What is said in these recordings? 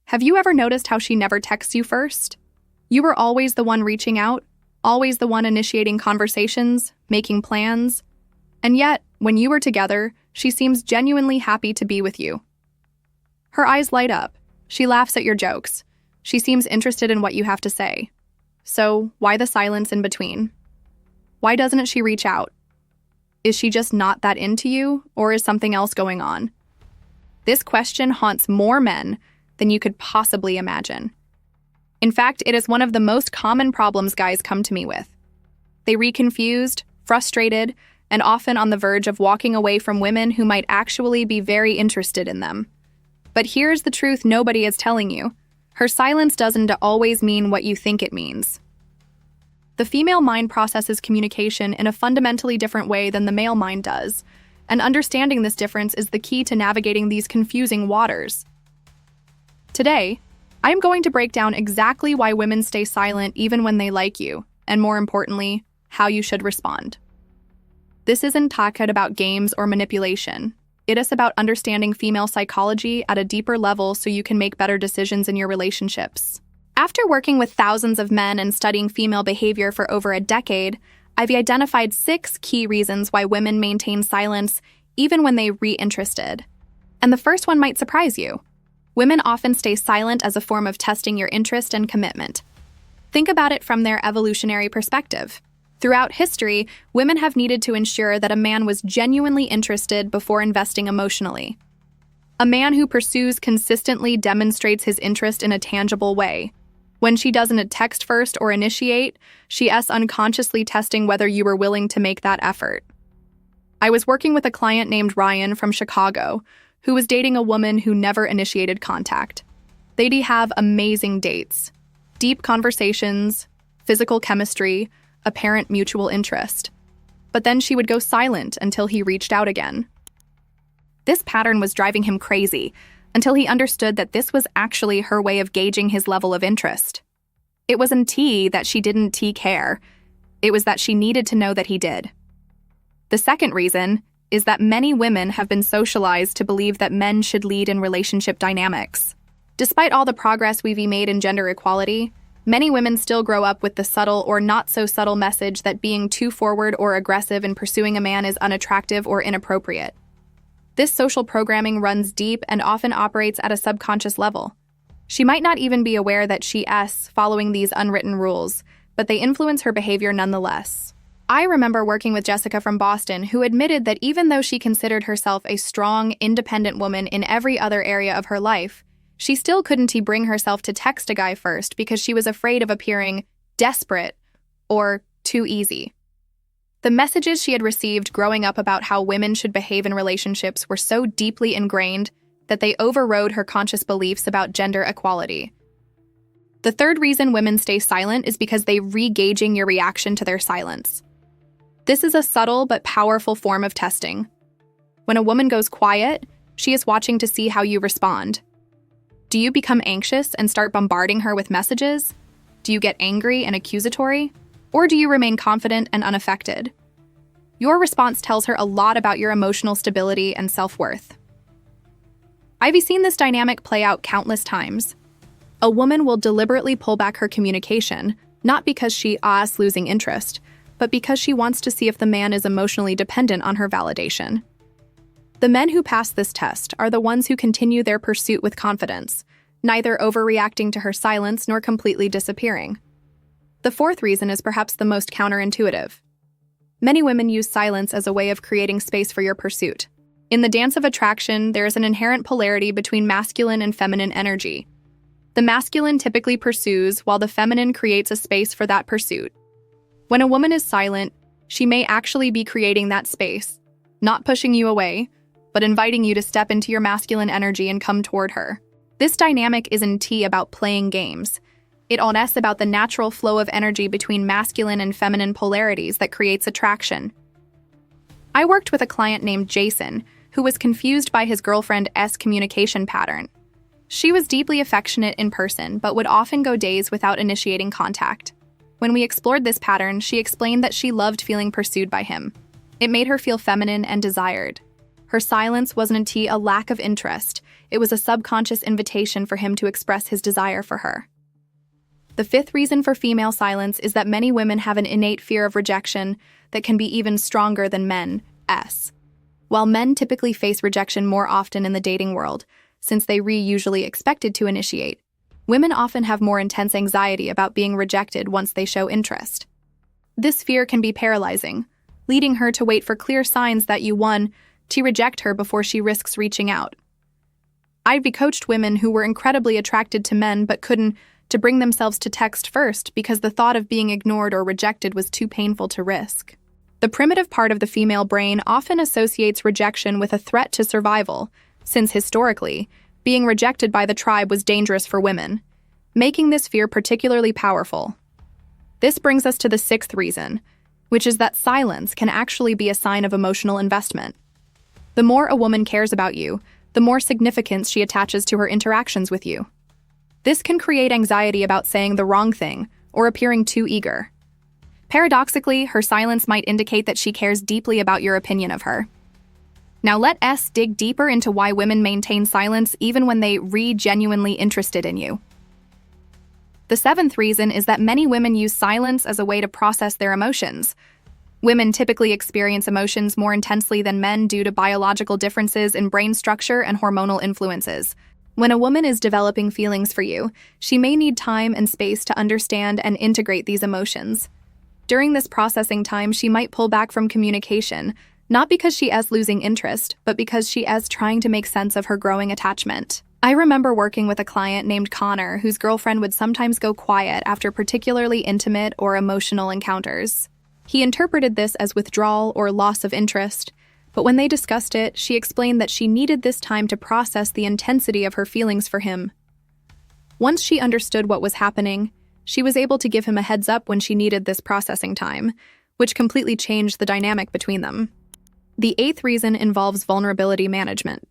Have you ever noticed how she never texts you first? You were always the one reaching out, always the one initiating conversations, making plans. And yet, when you were together, she seems genuinely happy to be with you. Her eyes light up. She laughs at your jokes. She seems interested in what you have to say. So, why the silence in between? Why doesn't she reach out? Is she just not that into you, or is something else going on? This question haunts more men than you could possibly imagine. In fact, it is one of the most common problems guys come to me with. They read confused, frustrated, and often on the verge of walking away from women who might actually be very interested in them. But here's the truth nobody is telling you. Her silence doesn't always mean what you think it means. The female mind processes communication in a fundamentally different way than the male mind does, and understanding this difference is the key to navigating these confusing waters. Today, I'm going to break down exactly why women stay silent even when they like you, and more importantly, how you should respond. This isn't talking about games or manipulation. It is about understanding female psychology at a deeper level so you can make better decisions in your relationships. After working with thousands of men and studying female behavior for over a decade, I've identified 6 key reasons why women maintain silence even when they're interested. And the first one might surprise you. Women often stay silent as a form of testing your interest and commitment. Think about it from their evolutionary perspective. Throughout history, women have needed to ensure that a man was genuinely interested before investing emotionally. A man who pursues consistently demonstrates his interest in a tangible way. When she doesn't text first or initiate, she is unconsciously testing whether you were willing to make that effort. I was working with a client named Ryan from Chicago, who was dating a woman who never initiated contact. They'd have amazing dates, deep conversations, physical chemistry, apparent mutual interest. But then she would go silent until he reached out again. This pattern was driving him crazy, until he understood that this was actually her way of gauging his level of interest. It wasn't that she didn't care. It was that she needed to know that he did. The second reason is that many women have been socialized to believe that men should lead in relationship dynamics. Despite all the progress we've made in gender equality, many women still grow up with the subtle or not-so-subtle message that being too forward or aggressive in pursuing a man is unattractive or inappropriate. This social programming runs deep and often operates at a subconscious level. She might not even be aware that she is following these unwritten rules, but they influence her behavior nonetheless. I remember working with Jessica from Boston, who admitted that even though she considered herself a strong, independent woman in every other area of her life, she still couldn't bring herself to text a guy first because she was afraid of appearing desperate or too easy. The messages she had received growing up about how women should behave in relationships were so deeply ingrained that they overrode her conscious beliefs about gender equality. The third reason women stay silent is because they re-gauging your reaction to their silence. This is a subtle but powerful form of testing. When a woman goes quiet, she is watching to see how you respond. Do you become anxious and start bombarding her with messages? Do you get angry and accusatory? Or do you remain confident and unaffected? Your response tells her a lot about your emotional stability and self-worth. I've seen this dynamic play out countless times. A woman will deliberately pull back her communication, not because she is losing interest, but because she wants to see if the man is emotionally dependent on her validation. The men who pass this test are the ones who continue their pursuit with confidence, neither overreacting to her silence nor completely disappearing. The fourth reason is perhaps the most counterintuitive. Many women use silence as a way of creating space for your pursuit. In the dance of attraction, there is an inherent polarity between masculine and feminine energy. The masculine typically pursues, while the feminine creates a space for that pursuit. When a woman is silent, she may actually be creating that space, not pushing you away, but inviting you to step into your masculine energy and come toward her. This dynamic isn't about playing games. It is about the natural flow of energy between masculine and feminine polarities that creates attraction. I worked with a client named Jason, who was confused by his girlfriend's communication pattern. She was deeply affectionate in person, but would often go days without initiating contact. When we explored this pattern, she explained that she loved feeling pursued by him. It made her feel feminine and desired. Her silence wasn't a lack of interest. It was a subconscious invitation for him to express his desire for her. The fifth reason for female silence is that many women have an innate fear of rejection that can be even stronger than men's. While men typically face rejection more often in the dating world, since they usually expected to initiate, women often have more intense anxiety about being rejected once they show interest. This fear can be paralyzing, leading her to wait for clear signs that you want to reject her before she risks reaching out. I've coached women who were incredibly attracted to men but couldn't to bring themselves to text first because the thought of being ignored or rejected was too painful to risk. The primitive part of the female brain often associates rejection with a threat to survival, since historically, being rejected by the tribe was dangerous for women, making this fear particularly powerful. This brings us to the sixth reason, which is that silence can actually be a sign of emotional investment. The more a woman cares about you, the more significance she attaches to her interactions with you. This can create anxiety about saying the wrong thing or appearing too eager. Paradoxically, her silence might indicate that she cares deeply about your opinion of her. Now let us dig deeper into why women maintain silence even when they genuinely interested in you. The seventh reason is that many women use silence as a way to process their emotions. Women typically experience emotions more intensely than men due to biological differences in brain structure and hormonal influences. When a woman is developing feelings for you, she may need time and space to understand and integrate these emotions. During this processing time, she might pull back from communication, not because she is losing interest, but because she is trying to make sense of her growing attachment. I remember working with a client named Connor, whose girlfriend would sometimes go quiet after particularly intimate or emotional encounters. He interpreted this as withdrawal or loss of interest, but when they discussed it, she explained that she needed this time to process the intensity of her feelings for him. Once she understood what was happening, she was able to give him a heads up when she needed this processing time, which completely changed the dynamic between them. The eighth reason involves vulnerability management.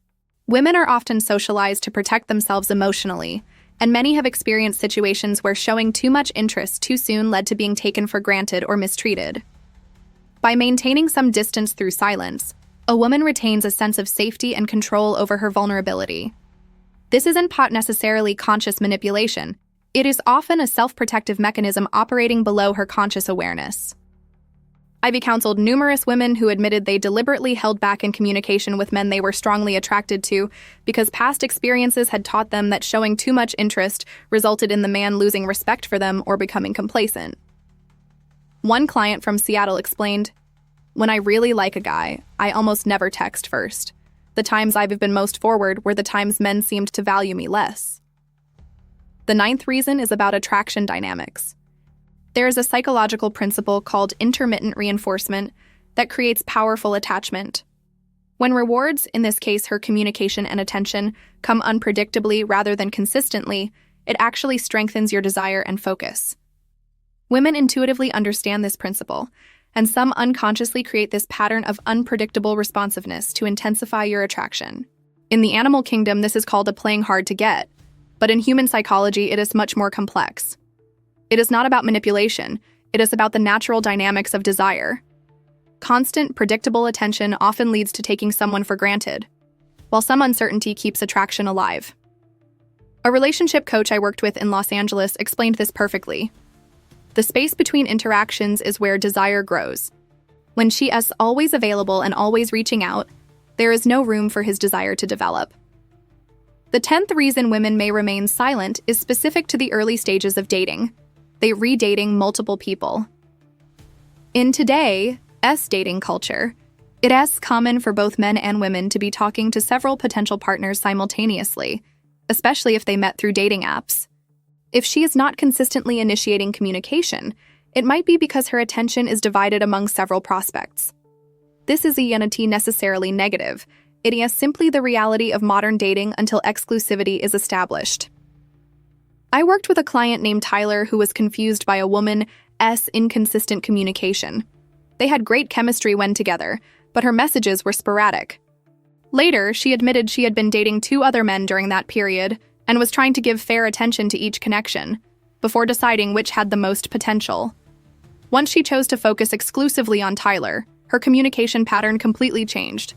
Women are often socialized to protect themselves emotionally, and many have experienced situations where showing too much interest too soon led to being taken for granted or mistreated. By maintaining some distance through silence, a woman retains a sense of safety and control over her vulnerability. This isn't necessarily conscious manipulation. It is often a self-protective mechanism operating below her conscious awareness. I've counseled numerous women who admitted they deliberately held back in communication with men they were strongly attracted to because past experiences had taught them that showing too much interest resulted in the man losing respect for them or becoming complacent. One client from Seattle explained, "When I really like a guy, I almost never text first. The times I've been most forward were the times men seemed to value me less." The ninth reason is about attraction dynamics. There is a psychological principle called intermittent reinforcement that creates powerful attachment. When rewards, in this case her communication and attention, come unpredictably rather than consistently, it actually strengthens your desire and focus. Women intuitively understand this principle, and some unconsciously create this pattern of unpredictable responsiveness to intensify your attraction. In the animal kingdom, this is called a playing hard to get, but in human psychology, it is much more complex. It is not about manipulation, it is about the natural dynamics of desire. Constant, predictable attention often leads to taking someone for granted, while some uncertainty keeps attraction alive. A relationship coach I worked with in Los Angeles explained this perfectly. The space between interactions is where desire grows. When she is always available and always reaching out, there is no room for his desire to develop. The 10th reason women may remain silent is specific to the early stages of dating. They re-dating multiple people. In today's dating culture, it is common for both men and women to be talking to several potential partners simultaneously, especially if they met through dating apps. If she is not consistently initiating communication, it might be because her attention is divided among several prospects. This isn't necessarily negative. It is simply the reality of modern dating until exclusivity is established. I worked with a client named Tyler who was confused by a woman's inconsistent communication. They had great chemistry when together, but her messages were sporadic. Later, she admitted she had been dating 2 other men during that period and was trying to give fair attention to each connection, before deciding which had the most potential. Once she chose to focus exclusively on Tyler, her communication pattern completely changed.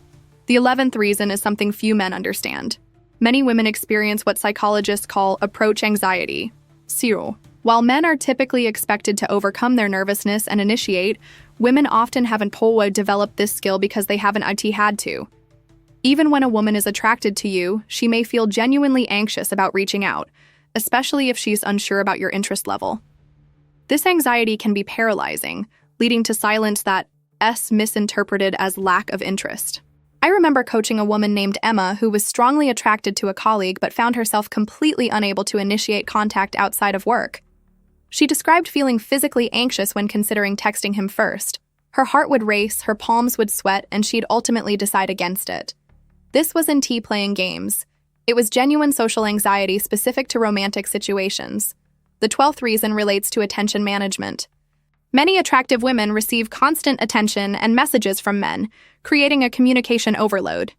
The 11th reason is something few men understand. Many women experience what psychologists call approach anxiety. Zero. While men are typically expected to overcome their nervousness and initiate, women often haven't developed this skill because they haven't had to. Even when a woman is attracted to you, she may feel genuinely anxious about reaching out, especially if she's unsure about your interest level. This anxiety can be paralyzing, leading to silence that's misinterpreted as lack of interest. I remember coaching a woman named Emma who was strongly attracted to a colleague but found herself completely unable to initiate contact outside of work. She described feeling physically anxious when considering texting him first. Her heart would race, her palms would sweat, and she'd ultimately decide against it. This wasn't playing games. It was genuine social anxiety specific to romantic situations. The 12th reason relates to attention management. Many attractive women receive constant attention and messages from men, creating a communication overload.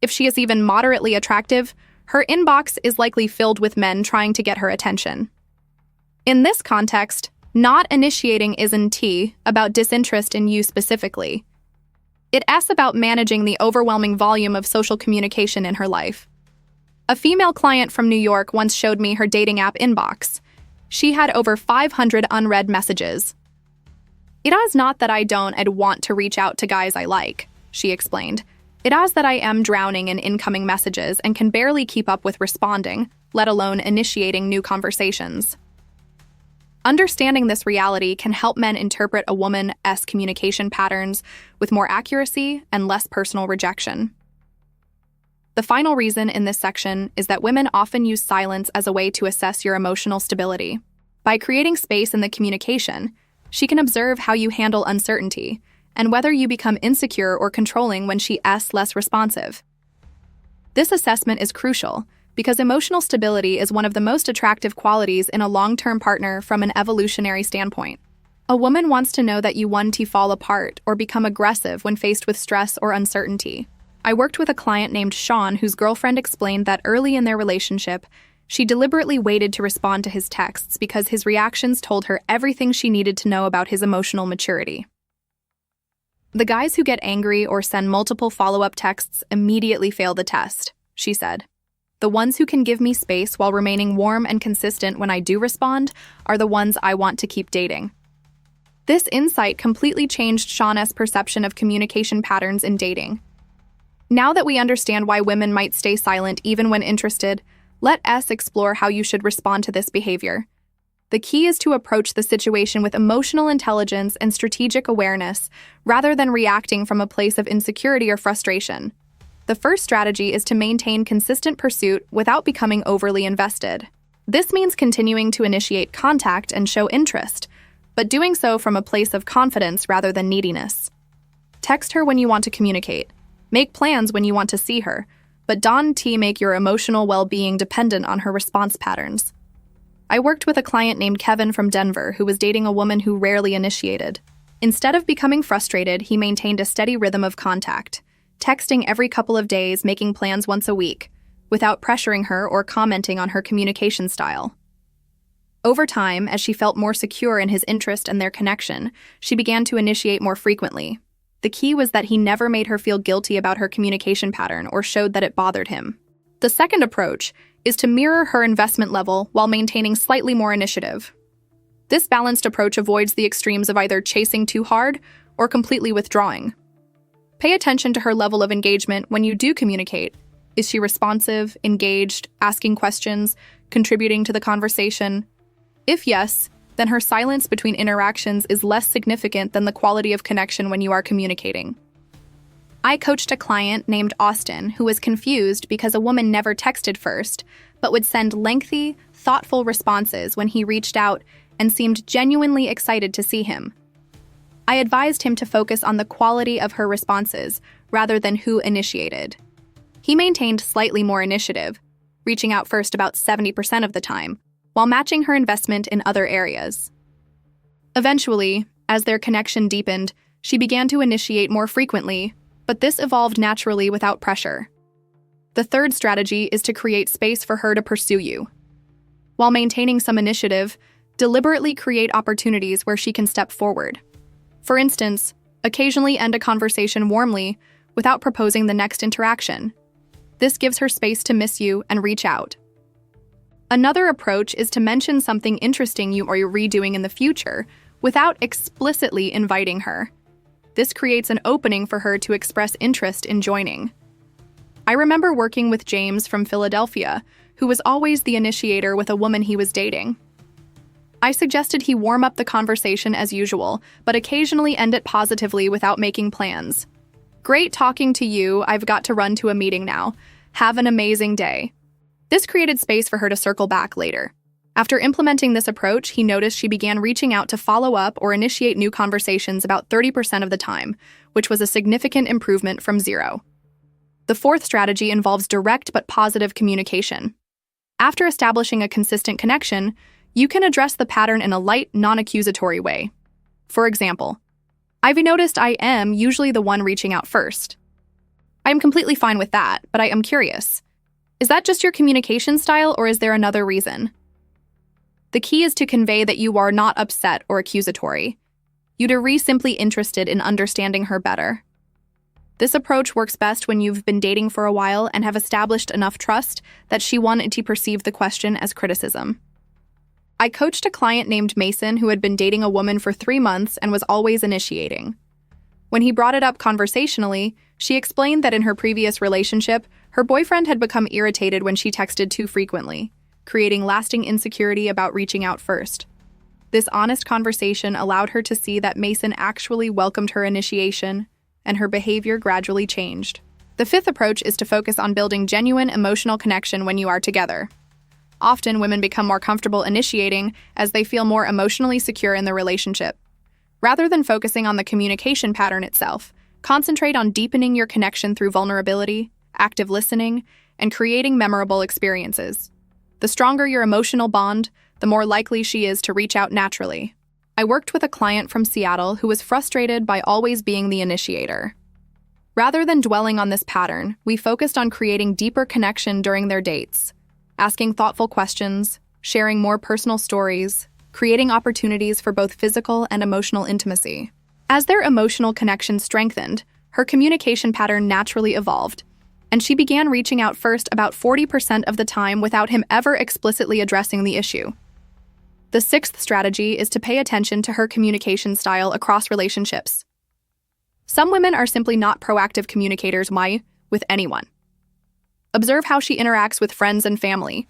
If she is even moderately attractive, her inbox is likely filled with men trying to get her attention. In this context, not initiating isn't about disinterest in you specifically. It's about managing the overwhelming volume of social communication in her life. A female client from New York once showed me her dating app inbox. She had over 500 unread messages. "It is not that I don't want to reach out to guys I like," she explained. "It is that I am drowning in incoming messages and can barely keep up with responding, let alone initiating new conversations." Understanding this reality can help men interpret a woman's communication patterns with more accuracy and less personal rejection. The final reason in this section is that women often use silence as a way to assess your emotional stability. By creating space in the communication, she can observe how you handle uncertainty and whether you become insecure or controlling when she's less responsive. This assessment is crucial because emotional stability is one of the most attractive qualities in a long-term partner from an evolutionary standpoint. A woman wants to know that you won't fall apart or become aggressive when faced with stress or uncertainty. I worked with a client named Sean whose girlfriend explained that early in their relationship, she deliberately waited to respond to his texts because his reactions told her everything she needed to know about his emotional maturity. "The guys who get angry or send multiple follow-up texts immediately fail the test," she said. "The ones who can give me space while remaining warm and consistent when I do respond are the ones I want to keep dating." This insight completely changed Sean's perception of communication patterns in dating. Now that we understand why women might stay silent even when interested, let's explore how you should respond to this behavior. The key is to approach the situation with emotional intelligence and strategic awareness, rather than reacting from a place of insecurity or frustration. The first strategy is to maintain consistent pursuit without becoming overly invested. This means continuing to initiate contact and show interest, but doing so from a place of confidence rather than neediness. Text her when you want to communicate. Make plans when you want to see her, but don't make your emotional well-being dependent on her response patterns. I worked with a client named Kevin from Denver who was dating a woman who rarely initiated. Instead of becoming frustrated, he maintained a steady rhythm of contact, texting every couple of days, making plans once a week, without pressuring her or commenting on her communication style. Over time, as she felt more secure in his interest and their connection, she began to initiate more frequently. The key was that he never made her feel guilty about her communication pattern or showed that it bothered him. The second approach is to mirror her investment level while maintaining slightly more initiative. This balanced approach avoids the extremes of either chasing too hard or completely withdrawing. Pay attention to her level of engagement when you do communicate. Is she responsive, engaged, asking questions, contributing to the conversation? If yes, then her silence between interactions is less significant than the quality of connection when you are communicating. I coached a client named Austin who was confused because a woman never texted first, but would send lengthy, thoughtful responses when he reached out and seemed genuinely excited to see him. I advised him to focus on the quality of her responses rather than who initiated. He maintained slightly more initiative, reaching out first about 70% of the time, while matching her investment in other areas. Eventually, as their connection deepened, she began to initiate more frequently, but this evolved naturally without pressure. The third strategy is to create space for her to pursue you. While maintaining some initiative, deliberately create opportunities where she can step forward. For instance, occasionally end a conversation warmly without proposing the next interaction. This gives her space to miss you and reach out. Another approach is to mention something interesting you are redoing in the future without explicitly inviting her. This creates an opening for her to express interest in joining. I remember working with James from Philadelphia, who was always the initiator with a woman he was dating. I suggested he warm up the conversation as usual, but occasionally end it positively without making plans. "Great talking to you, I've got to run to a meeting now. Have an amazing day." This created space for her to circle back later. After implementing this approach, he noticed she began reaching out to follow up or initiate new conversations about 30% of the time, which was a significant improvement from 0. The fourth strategy involves direct but positive communication. After establishing a consistent connection, you can address the pattern in a light, non-accusatory way. For example, "I've noticed I am usually the one reaching out first. I am completely fine with that, but I am curious. Is that just your communication style, or is there another reason?" The key is to convey that you are not upset or accusatory. You're simply interested in understanding her better. This approach works best when you've been dating for a while and have established enough trust that she wanted to perceive the question as criticism. I coached a client named Mason who had been dating a woman for 3 months and was always initiating. When he brought it up conversationally, she explained that in her previous relationship, her boyfriend had become irritated when she texted too frequently, creating lasting insecurity about reaching out first. This honest conversation allowed her to see that Mason actually welcomed her initiation, and her behavior gradually changed. The fifth approach is to focus on building genuine emotional connection when you are together. Often, women become more comfortable initiating as they feel more emotionally secure in their relationship. Rather than focusing on the communication pattern itself, concentrate on deepening your connection through vulnerability, active listening, and creating memorable experiences. The stronger your emotional bond, the more likely she is to reach out naturally. I worked with a client from Seattle who was frustrated by always being the initiator. Rather than dwelling on this pattern, we focused on creating deeper connection during their dates, asking thoughtful questions, sharing more personal stories, creating opportunities for both physical and emotional intimacy. As their emotional connection strengthened, her communication pattern naturally evolved, and she began reaching out first about 40% of the time without him ever explicitly addressing the issue. The sixth strategy is to pay attention to her communication style across relationships. Some women are simply not proactive communicators with anyone. Observe how she interacts with friends and family.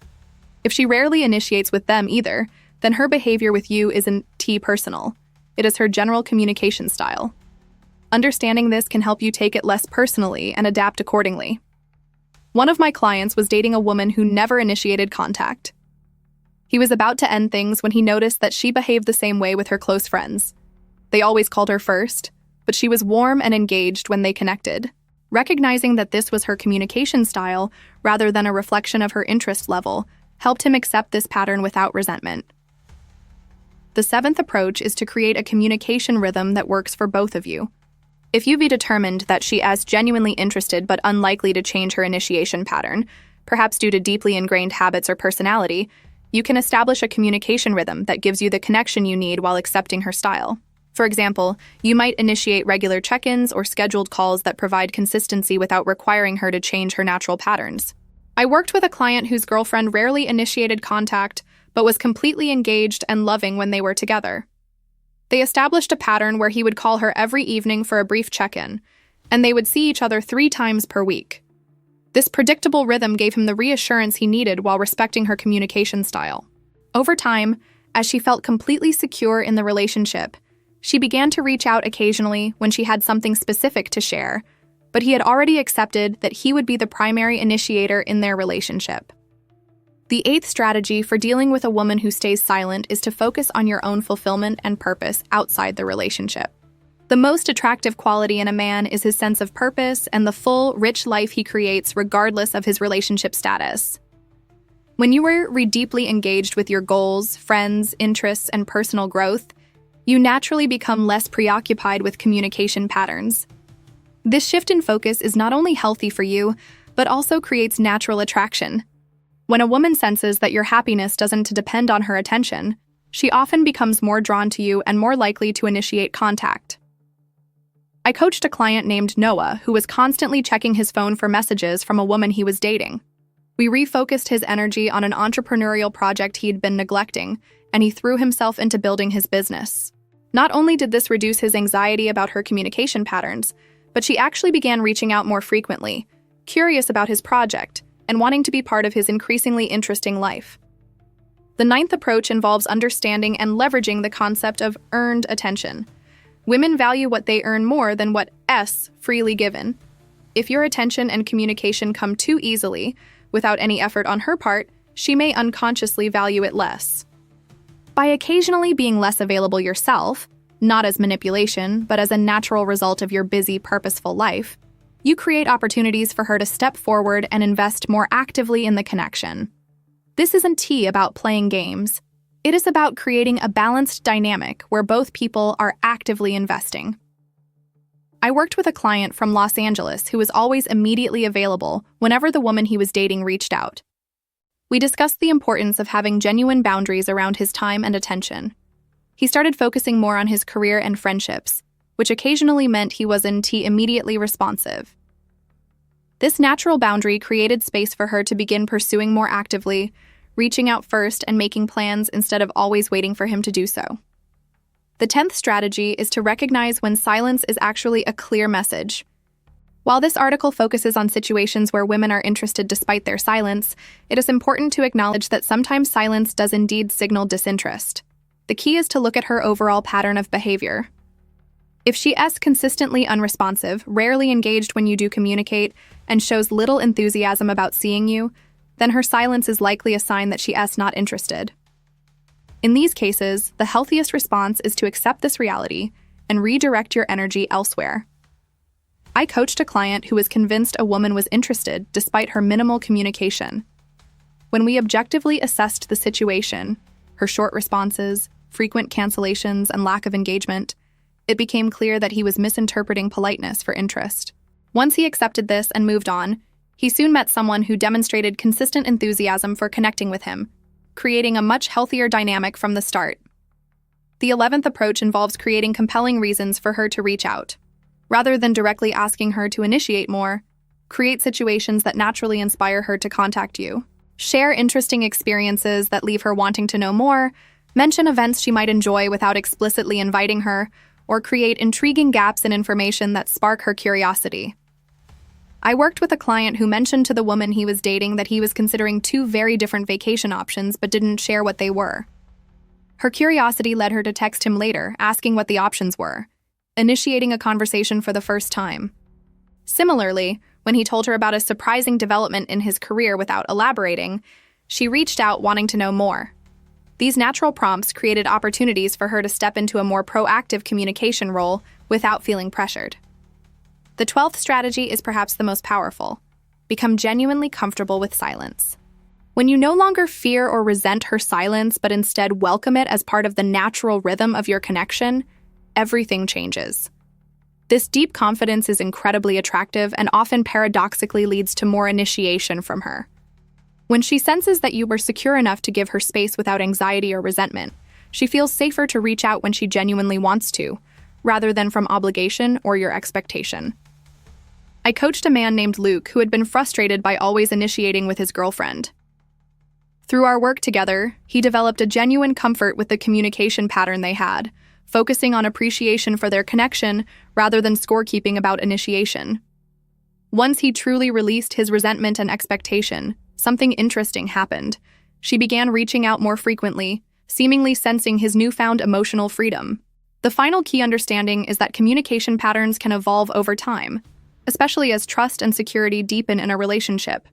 If she rarely initiates with them either, then her behavior with you isn't personal. It is her general communication style. Understanding this can help you take it less personally and adapt accordingly. One of my clients was dating a woman who never initiated contact. He was about to end things when he noticed that she behaved the same way with her close friends. They always called her first, but she was warm and engaged when they connected. Recognizing that this was her communication style rather than a reflection of her interest level helped him accept this pattern without resentment. The seventh approach is to create a communication rhythm that works for both of you. If you've determined that she is genuinely interested but unlikely to change her initiation pattern, perhaps due to deeply ingrained habits or personality, you can establish a communication rhythm that gives you the connection you need while accepting her style. For example, you might initiate regular check-ins or scheduled calls that provide consistency without requiring her to change her natural patterns. I worked with a client whose girlfriend rarely initiated contact, but was completely engaged and loving when they were together. They established a pattern where he would call her every evening for a brief check-in, and they would see each other 3 times per week. This predictable rhythm gave him the reassurance he needed while respecting her communication style. Over time, as she felt completely secure in the relationship, she began to reach out occasionally when she had something specific to share, but he had already accepted that he would be the primary initiator in their relationship. The eighth strategy for dealing with a woman who stays silent is to focus on your own fulfillment and purpose outside the relationship. The most attractive quality in a man is his sense of purpose and the full, rich life he creates regardless of his relationship status. When you are deeply engaged with your goals, friends, interests, and personal growth, you naturally become less preoccupied with communication patterns. This shift in focus is not only healthy for you, but also creates natural attraction. When a woman senses that your happiness doesn't depend on her attention, she often becomes more drawn to you and more likely to initiate contact. I coached a client named Noah who was constantly checking his phone for messages from a woman he was dating. We refocused his energy on an entrepreneurial project he'd been neglecting, and he threw himself into building his business. Not only did this reduce his anxiety about her communication patterns, but she actually began reaching out more frequently, curious about his project, and wanting to be part of his increasingly interesting life. The ninth approach involves understanding and leveraging the concept of earned attention. Women value what they earn more than what is freely given. If your attention and communication come too easily, without any effort on her part, she may unconsciously value it less. By occasionally being less available yourself, not as manipulation, but as a natural result of your busy, purposeful life, you create opportunities for her to step forward and invest more actively in the connection. This isn't about playing games. It is about creating a balanced dynamic where both people are actively investing. I worked with a client from Los Angeles who was always immediately available whenever the woman he was dating reached out. We discussed the importance of having genuine boundaries around his time and attention. He started focusing more on his career and friendships, which occasionally meant he wasn't immediately responsive. This natural boundary created space for her to begin pursuing more actively, reaching out first and making plans instead of always waiting for him to do so. The 10th strategy is to recognize when silence is actually a clear message. While this article focuses on situations where women are interested despite their silence, it is important to acknowledge that sometimes silence does indeed signal disinterest. The key is to look at her overall pattern of behavior. If she is consistently unresponsive, rarely engaged when you do communicate, and shows little enthusiasm about seeing you, then her silence is likely a sign that she is not interested. In these cases, the healthiest response is to accept this reality and redirect your energy elsewhere. I coached a client who was convinced a woman was interested despite her minimal communication. When we objectively assessed the situation, her short responses, frequent cancellations, and lack of engagement, it became clear that he was misinterpreting politeness for interest. Once he accepted this and moved on, he soon met someone who demonstrated consistent enthusiasm for connecting with him, creating a much healthier dynamic from the start. The 11th approach involves creating compelling reasons for her to reach out. Rather than directly asking her to initiate more, create situations that naturally inspire her to contact you. Share interesting experiences that leave her wanting to know more, mention events she might enjoy without explicitly inviting her, or create intriguing gaps in information that spark her curiosity. I worked with a client who mentioned to the woman he was dating that he was considering 2 very different vacation options but didn't share what they were. Her curiosity led her to text him later, asking what the options were, initiating a conversation for the first time. Similarly, when he told her about a surprising development in his career without elaborating, she reached out wanting to know more. These natural prompts created opportunities for her to step into a more proactive communication role without feeling pressured. The 12th strategy is perhaps the most powerful. Become genuinely comfortable with silence. When you no longer fear or resent her silence, but instead welcome it as part of the natural rhythm of your connection, everything changes. This deep confidence is incredibly attractive and often paradoxically leads to more initiation from her. When she senses that you were secure enough to give her space without anxiety or resentment, she feels safer to reach out when she genuinely wants to, rather than from obligation or your expectation. I coached a man named Luke who had been frustrated by always initiating with his girlfriend. Through our work together, he developed a genuine comfort with the communication pattern they had, focusing on appreciation for their connection rather than scorekeeping about initiation. Once he truly released his resentment and expectation, something interesting happened. She began reaching out more frequently, seemingly sensing his newfound emotional freedom. The final key understanding is that communication patterns can evolve over time, especially as trust and security deepen in a relationship.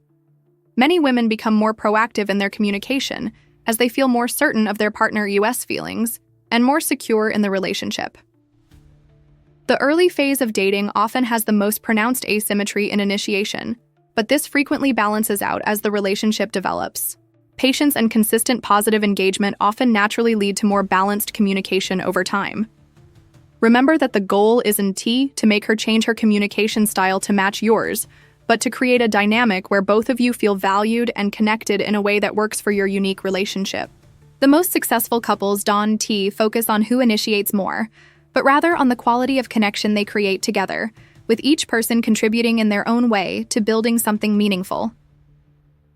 Many women become more proactive in their communication as they feel more certain of their partner's feelings and more secure in the relationship. The early phase of dating often has the most pronounced asymmetry in initiation, but this frequently balances out as the relationship develops. Patience and consistent positive engagement often naturally lead to more balanced communication over time. Remember that the goal isn't to make her change her communication style to match yours, but to create a dynamic where both of you feel valued and connected in a way that works for your unique relationship. The most successful couples focus on who initiates more, but rather on the quality of connection they create together, with each person contributing in their own way to building something meaningful.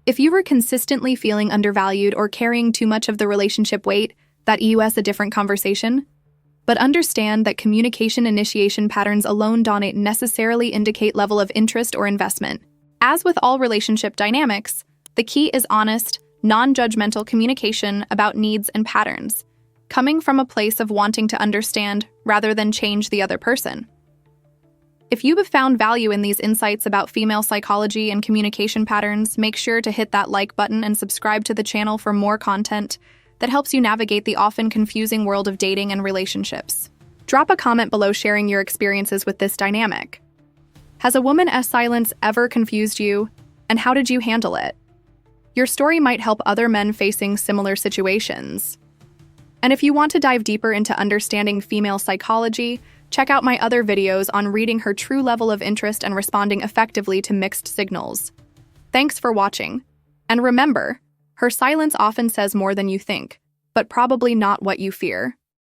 If you were consistently feeling undervalued or carrying too much of the relationship weight, that is a different conversation. But understand that communication initiation patterns alone don't necessarily indicate level of interest or investment. As with all relationship dynamics, the key is honest, non-judgmental communication about needs and patterns, coming from a place of wanting to understand rather than change the other person. If you have found value in these insights about female psychology and communication patterns, make sure to hit that like button and subscribe to the channel for more content that helps you navigate the often confusing world of dating and relationships. Drop a comment below sharing your experiences with this dynamic. Has a woman's silence ever confused you, and how did you handle it? Your story might help other men facing similar situations. And if you want to dive deeper into understanding female psychology, check out my other videos on reading her true level of interest and responding effectively to mixed signals. Thanks for watching. And remember, her silence often says more than you think, but probably not what you fear.